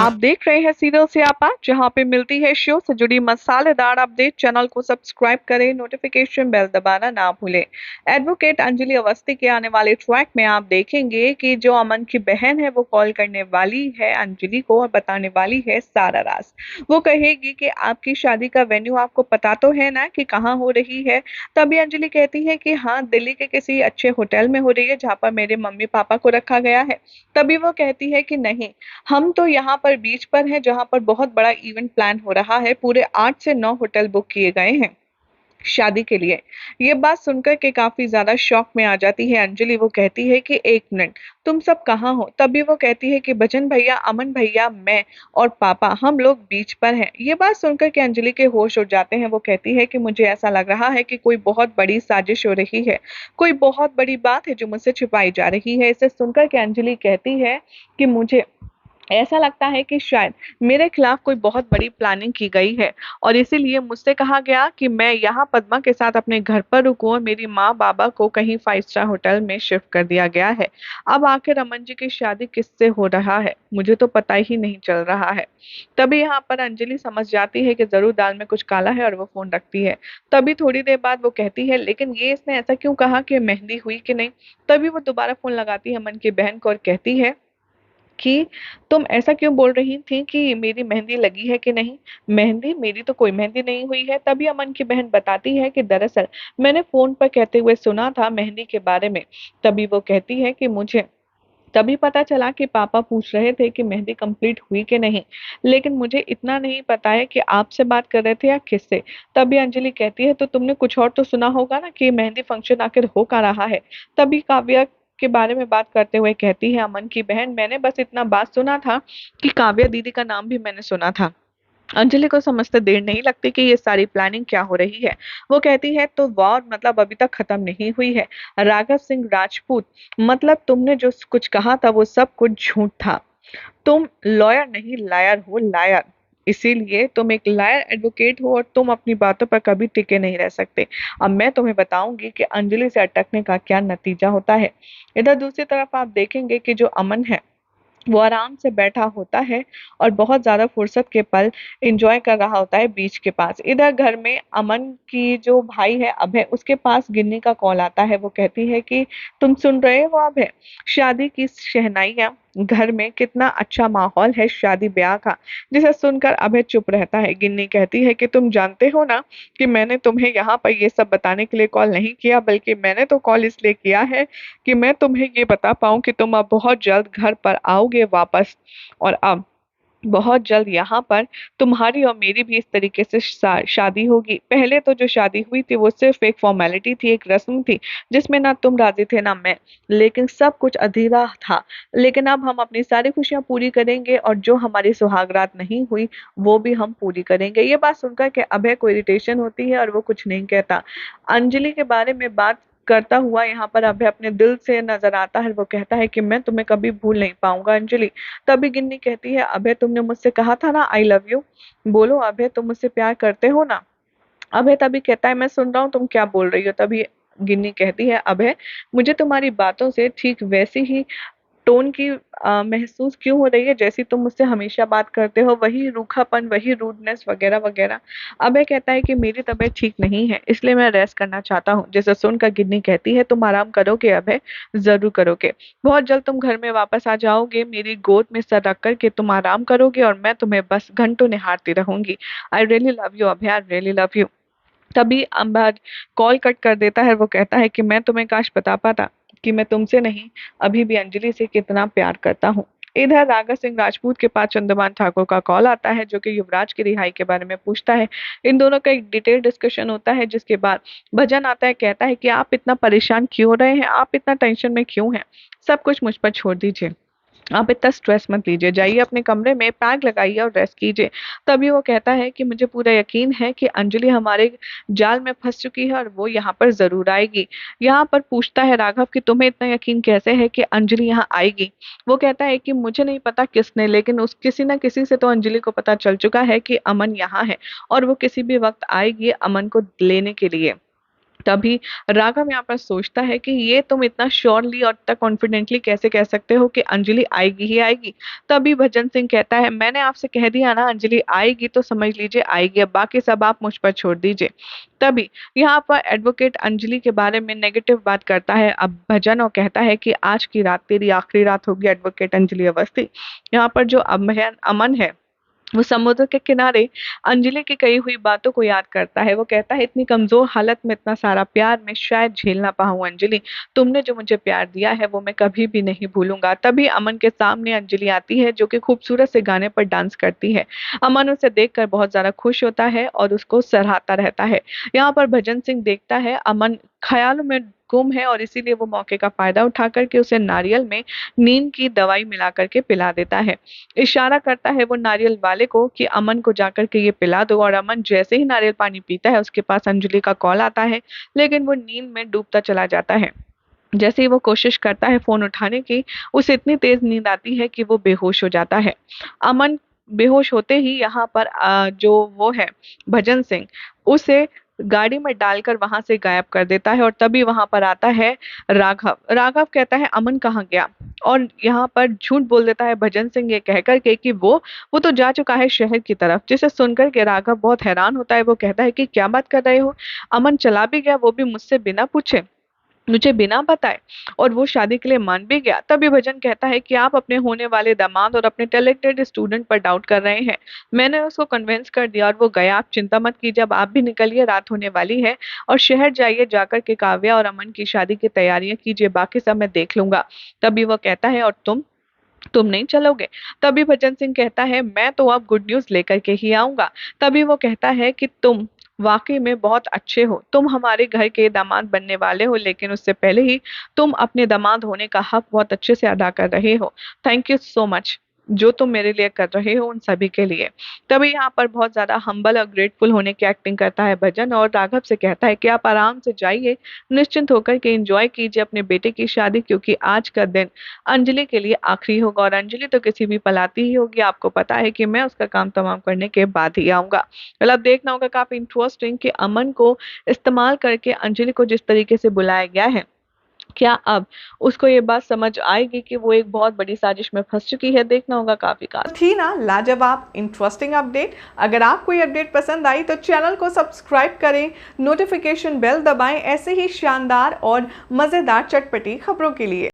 आप देख रहे हैं सीरियल स्यापा, जहां पे मिलती है शो से जुड़ी मसालेदार अपडेट। चैनल को सब्सक्राइब करें, नोटिफिकेशन बेल दबाना ना भूलें। एडवोकेट अंजलि अवस्थी के आने वाले ट्रैक में आप देखेंगे कि जो अमन की बहन है वो कॉल करने वाली है अंजलि को और बताने वाली है सारा राज। वो कहेगी कि आपकी शादी का वेन्यू आपको पता तो है ना कि कहाँ हो रही है। तभी अंजलि कहती है कि हाँ, दिल्ली के किसी अच्छे होटल में हो रही है जहाँ पर मेरे मम्मी पापा को रखा गया है। तभी वो कहती है कि नहीं, हम तो यहाँ पर बीच पर हैं जहाँ पर बहुत बड़ा इवेंट प्लान हो रहा है। पूरे 8 से 9 होटल बुक किए गए हैं शादी के लिए। ये बात सुनकर के काफी ज्यादा शॉक में आ जाती है अंजलि। वो कहती है कि एक मिनट, तुम सब कहाँ हो? तभी वो कहती है कि भजन भैया, अमन भैया, मैं और पापा, हम लोग बीच पर हैं। ये बात सुनकर के अंजलि के होश उड़ जाते हैं। वो कहती है कि मुझे ऐसा लग रहा है कि कोई बहुत बड़ी साजिश हो रही है, कोई बहुत बड़ी बात है जो मुझसे छिपाई जा रही है। इसे सुनकर के अंजलि कहती है कि मुझे ऐसा लगता है कि शायद मेरे खिलाफ कोई बहुत बड़ी प्लानिंग की गई है और इसीलिए मुझसे कहा गया कि मैं यहाँ पद्मा के साथ अपने घर पर रुकूं और मेरी माँ बाबा को कहीं 5 स्टार होटल में शिफ्ट कर दिया गया है। अब आखिर अमन जी की शादी किससे हो रहा है, मुझे तो पता ही नहीं चल रहा है। तभी यहाँ पर अंजलि समझ जाती है कि जरूर दाल में कुछ काला है और वो फोन रखती है। तभी थोड़ी देर बाद वो कहती है, लेकिन ये इसने ऐसा क्यों कहा कि मेहंदी हुई कि नहीं? तभी वो दोबारा फोन लगाती है अमन की बहन को और कहती है कि तुम ऐसा क्यों बोल रही थी कि मेरी मेहंदी लगी है कि नहीं? मेहंदी? मेरी तो कोई मेहंदी नहीं हुई है। तभी अमन की बहन बताती है कि दरअसल मैंने फोन पर कहते हुए सुना था मेहंदी के बारे में। तभी वो कहती है कि मुझे तभी पता चला कि पापा पूछ रहे थे कि मेहंदी कंप्लीट हुई कि नहीं, लेकिन मुझे इतना नहीं पता है कि आपसे बात कर रहे थे या किससे। तभी अंजलि कहती है, तो तुमने कुछ और तो सुना होगा ना कि मेहंदी फंक्शन आखिर हो का रहा है। तभी काव्या के बारे में बात करते हुए कहती है अमन की बहन, मैंने बस इतना बात सुना था कि काव्या दीदी का नाम भी मैंने सुना था। अंजलि को समझते देर नहीं लगती कि ये सारी प्लानिंग क्या हो रही है। वो कहती है, तो वॉर मतलब अभी तक खत्म नहीं हुई है? राघव सिंह राजपूत, मतलब तुमने जो कुछ कहा था वो सब कुछ झूठ था। तुम लॉयर नहीं, लायर हो, लायर। इसीलिए तुम एक लायर एडवोकेट हो और तुम अपनी बातों पर कभी टिके नहीं रह सकते। अब मैं तुम्हें बताऊंगी कि अंजलि से अटकने का क्या नतीजा होता है। इधर दूसरी तरफ आप देखेंगे कि जो अमन है वो आराम से बैठा होता है और बहुत ज्यादा फुर्सत के पल एंजॉय कर रहा होता है बीच के पास। इधर घर में अमन की जो भाई है अभय, उसके पास गिन्नी का कॉल आता है। वो कहती है कि तुम सुन रहे हो अभय, शादी की शहनाइयां, घर में कितना अच्छा माहौल है शादी ब्याह का। जिसे सुनकर अभय चुप रहता है। गिन्नी कहती है कि तुम जानते हो ना कि मैंने तुम्हें यहाँ पर ये सब बताने के लिए कॉल नहीं किया, बल्कि मैंने तो कॉल इसलिए किया है कि मैं तुम्हें ये बता पाऊँ कि तुम अब बहुत जल्द घर पर आओगे वापस, और अब बहुत जल्द यहाँ पर तुम्हारी और मेरी भी इस तरीके से शादी होगी। पहले तो जो शादी हुई थी वो सिर्फ एक फॉर्मेलिटी थी, एक रस्म थी जिसमें ना तुम राजी थे ना मैं, लेकिन सब कुछ अधूरा था। लेकिन अब हम अपनी सारी खुशियां पूरी करेंगे और जो हमारी सुहागरात नहीं हुई वो भी हम पूरी करेंगे। ये बात सुनकर के अभय को इरिटेशन होती है और वो कुछ नहीं कहता। अंजलि के बारे में बात करता हुआ यहाँ पर अभय अपने दिल से नजर आता है। वो कहता है कि मैं तुम्हें कभी भूल नहीं पाऊंगा अंजलि। तभी गिन्नी कहती है, अभय तुमने मुझसे कहा था ना आई लव यू, बोलो अभय तुम मुझसे प्यार करते हो ना? अभय तभी कहता है, मैं सुन रहा हूँ, तुम क्या बोल रही हो? तभी गिन्नी कहती है, अभय मुझे तुम्हारी बातों से ठीक वैसी ही टोन की महसूस क्यों हो रही है जैसी तुम मुझसे हमेशा बात करते हो, वही रूखापन, वही रूडनेस वगैरह वगैरह। अभय कहता है कि मेरी तबीयत ठीक नहीं है इसलिए मैं रेस्ट करना चाहता हूँ। जैसे सुनकर गिन्नी कहती है, तुम आराम करोगे अभय, जरूर करोगे। बहुत जल्द तुम घर में वापस आ जाओगे, मेरी गोद में सर रख कर के तुम आराम करोगे और मैं तुम्हें बस घंटों निहारती रहूंगी। I really love you Abhay, I really love you. तभी अम्बर कॉल कट कर देता है। वो कहता है कि मैं तुम्हें काश बता पाता कि मैं तुमसे नहीं, अभी भी अंजलि से कितना प्यार करता हूँ। इधर राघव सिंह राजपूत के पास चंद्रभान ठाकुर का कॉल आता है जो कि युवराज की रिहाई के बारे में पूछता है। इन दोनों का एक डिटेल डिस्कशन होता है जिसके बाद भजन आता है, कहता है कि आप इतना परेशान क्यों रहे हैं, आप इतना टेंशन में क्यों हैं? सब कुछ मुझ पर छोड़ दीजिए, आप इतना स्ट्रेस मत लीजिए, जाइए अपने कमरे में, पैक लगाइए और रेस्ट कीजिए। तभी वो कहता है कि मुझे पूरा यकीन है कि अंजलि हमारे जाल में फंस चुकी है और वो यहाँ पर जरूर आएगी। यहाँ पर पूछता है राघव कि तुम्हें इतना यकीन कैसे है कि अंजलि यहाँ आएगी? वो कहता है कि मुझे नहीं पता किसने, लेकिन उस किसी न किसी से तो अंजलि को पता चल चुका है कि अमन यहाँ है और वो किसी भी वक्त आएगी अमन को लेने के लिए। तभी राघव यहाँ पर सोचता है कि ये तुम इतना श्योरली और इतना कॉन्फिडेंटली कैसे कह सकते हो कि अंजलि आएगी ही आएगी। तभी भजन सिंह कहता है, मैंने आपसे कह दिया ना अंजलि आएगी तो समझ लीजिए आएगी, अब बाकी सब आप मुझ पर छोड़ दीजिए। तभी यहाँ पर एडवोकेट अंजलि के बारे में नेगेटिव बात करता है अब भजन, और कहता है कि आज की रात तेरी आखिरी रात होगी एडवोकेट अंजलि अवस्थी। यहाँ पर जो अमन है वो समुद्र के किनारे अंजलि की कही हुई बातों को याद करता है। वो कहता है, इतनी कमजोर हालत में इतना सारा प्यार मैं शायद झेल ना पाऊं अंजलि, तुमने जो मुझे प्यार दिया है वो मैं कभी भी नहीं भूलूंगा। तभी अमन के सामने अंजलि आती है जो कि खूबसूरत से गाने पर डांस करती है। अमन उसे देखकर बहुत ज्यादा खुश होता है और उसको सराहता रहता है। यहाँ पर भजन सिंह देखता है अमन ख्यालों में गुम है और इसीलिए वो मौके का फायदा उठा करके उसे नारियल में नींद की दवाई मिला करके पिला देता है। इशारा करता है वो नारियल वाले को कि अमन को जाकर के ये पिला दो, और अमन जैसे ही नारियल पानी पीता है उसके पास अंजलि का कॉल आता है, लेकिन वो नींद में डूबता चला जाता है। जैसे ही वो कोशिश करता है फोन उठाने की, उसे इतनी तेज नींद आती है कि वो बेहोश हो जाता है। अमन बेहोश होते ही यहाँ पर जो वो है भजन सिंह, उसे गाड़ी में डालकर वहां से गायब कर देता है। और तभी वहां पर आता है राघव। राघव कहता है अमन कहाँ गया, और यहाँ पर झूठ बोल देता है भजन सिंह ये कहकर के कि वो तो जा चुका है शहर की तरफ। जिसे सुनकर के राघव बहुत हैरान होता है। वो कहता है कि क्या बात कर रहे हो, अमन चला भी गया वो भी मुझसे बिना पूछे, मुझे बिना बताए, और वो शादी के लिए मान भी गया। तभी भजन कहता है कि आप अपने होने वाले दामाद और अपने टैलेंटेड स्टूडेंट पर डाउट कर रहे हैं। मैंने उसको कन्विंस कर दिया और वो गया, आप चिंता मत कीजिए, अब आप भी निकलिए, रात होने वाली है, और शहर जाइए, जाकर के काव्या और अमन की शादी की तैयारियां कीजिए, बाकी सब मैं देख लूंगा। तभी वो कहता है, और तुम नहीं चलोगे? तभी भजन सिंह कहता है, मैं तो अब गुड न्यूज लेकर के ही आऊंगा। तभी वो कहता है कि तुम वाकई में बहुत अच्छे हो, तुम हमारे घर के दामाद बनने वाले हो, लेकिन उससे पहले ही तुम अपने दामाद होने का हक बहुत अच्छे से अदा कर रहे हो। थैंक यू सो मच जो तुम मेरे लिए कर रहे हो उन सभी के लिए। तभी यहाँ पर बहुत ज्यादा हम्बल और ग्रेटफुल होने की एक्टिंग करता है भजन, और राघव से कहता है कि आप आराम से जाइए, निश्चिंत होकर के एंजॉय कीजिए अपने बेटे की शादी, क्योंकि आज का दिन अंजलि के लिए आखिरी होगा, और अंजलि तो किसी भी पल आती ही होगी। आपको पता है कि मैं उसका काम तमाम करने के बाद ही आऊंगा। मतलब देखना होगा काफी इंटरेस्टिंग कि अमन को इस्तेमाल करके अंजलि को जिस तरीके से बुलाया गया है, क्या अब उसको ये बात समझ आएगी कि वो एक बहुत बड़ी साजिश में फंस चुकी है। देखना होगा काफी खास थी ना लाजवाब इंटरेस्टिंग अपडेट। अगर आपको ये अपडेट पसंद आई तो चैनल को सब्सक्राइब करें, नोटिफिकेशन बेल दबाएं ऐसे ही शानदार और मजेदार चटपटी खबरों के लिए।